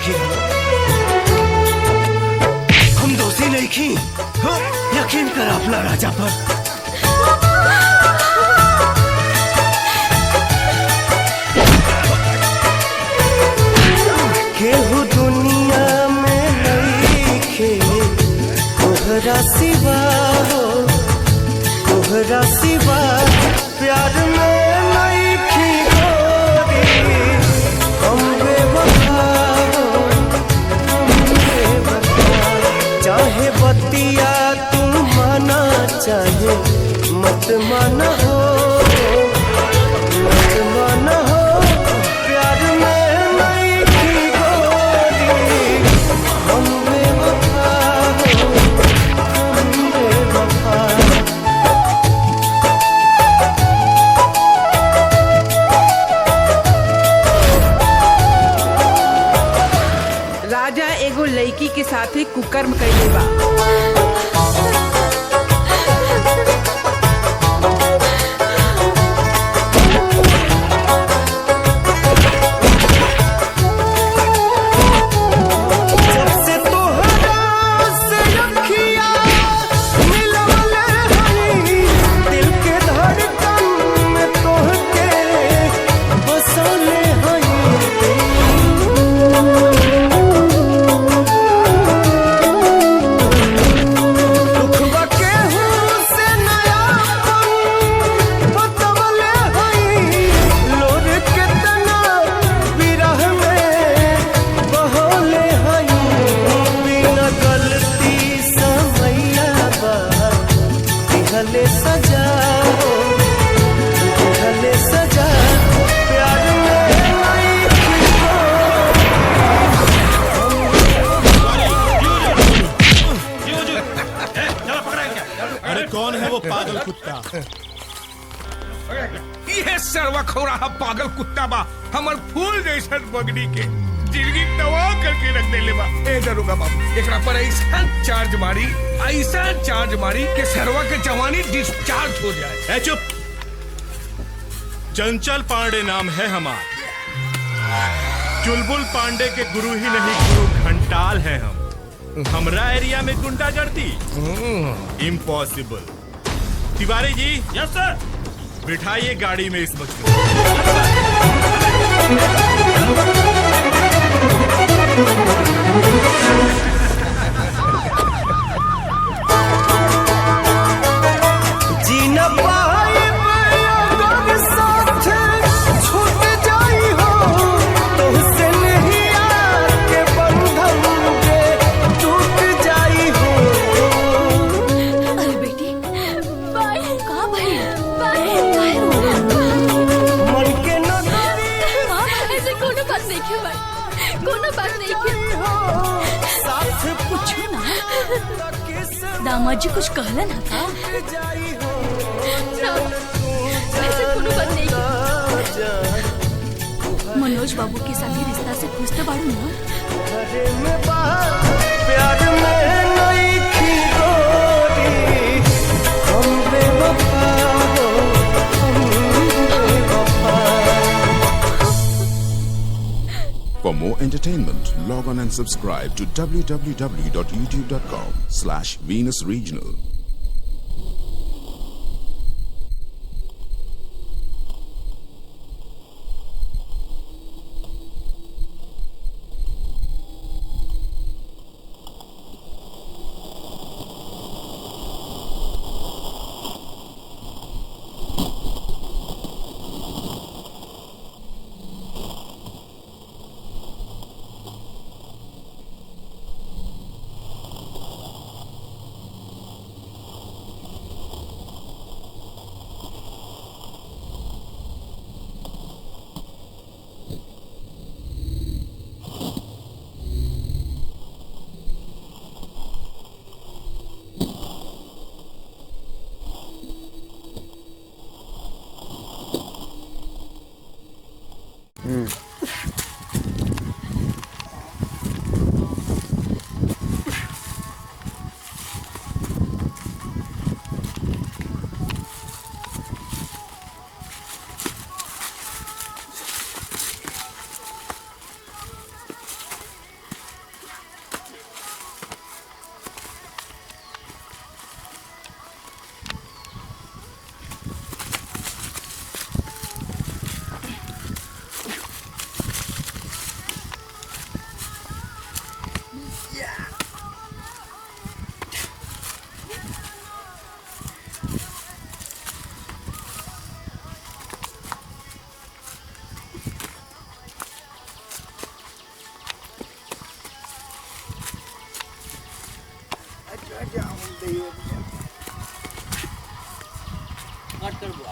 बाकी रहो। हम दोषी नहीं की, यकीन कर अपना राजा पर। केहू दुनिया में नहीं खे तोहरा सिवा हो, तोहरा सिवा प्यार में नहीं खी गोरी। हम बेवफा हो, हम बेवफा। चाहे बतिया तू माना, चाहे मत माना हो, मत माना हो। प्यार में नहीं खी गोरी। हम बेवफा हो, हम बेवफा। राजा एगो लड़की के साथे कुकर्म कइले बा। जबसे तोहरा से अखिया मिलवले हनी, दिल के धड़कन में तोहके बसौले हनी। दुखवा केहू से नयापन बतवले हनी, लोर के तना विरह में बहौले हनी। बिना गलती समैया बा दिहले सजा हो, दिहले सजा। प्यार में नहीं थी अरे कौन है वो पागल कुत्ता? ये सरवा खौराहा पागल कुत्ता बा हमर फूल जैसन बगड़ी के जिंदगी तवा करके रख देले बा। ए दरोगा बाबू, एकरा पर ऐसा चार्ज मारी, ऐसा चार्ज मारी कि सरवा के जवानी डिस्चार्ज हो जाए। ए चुप! चंचल पांडे नाम है हमारा। चुलबुल पांडे के गुरु ही नहीं, गुरु घंटाल है हम। हमरा एरिया में गुंडागर्दी इम्पॉसिबल। तिवारी जी। यस सर। बिठाइए गाड़ी में इस बच्चे जीना पाए अगर साथ छूट जाई हो, तुझसे नहीं आके बंधन के टूट जाई हो। अरे बेटी, बाय कहाँ भाई? बाय मन के नगरी ऐसे कोनो बात नहीं क्यों भाई? कोनो बात नहीं क्यों? साथ पूछो ना। दामाद जी कुछ कहला ना का? जाई हो। ऐसे कोनो बात नहीं क्यों? मनोज बाबू के साथ ही रिश्ता से खुश तो बाड़ू ना? घरे में बाहर प्यार में नहीं थी गोरी। हम बेवफा हो, हम बेवफा। For more entertainment, log on and subscribe to www.youtube.com/Venus Regional. काट कर बुआ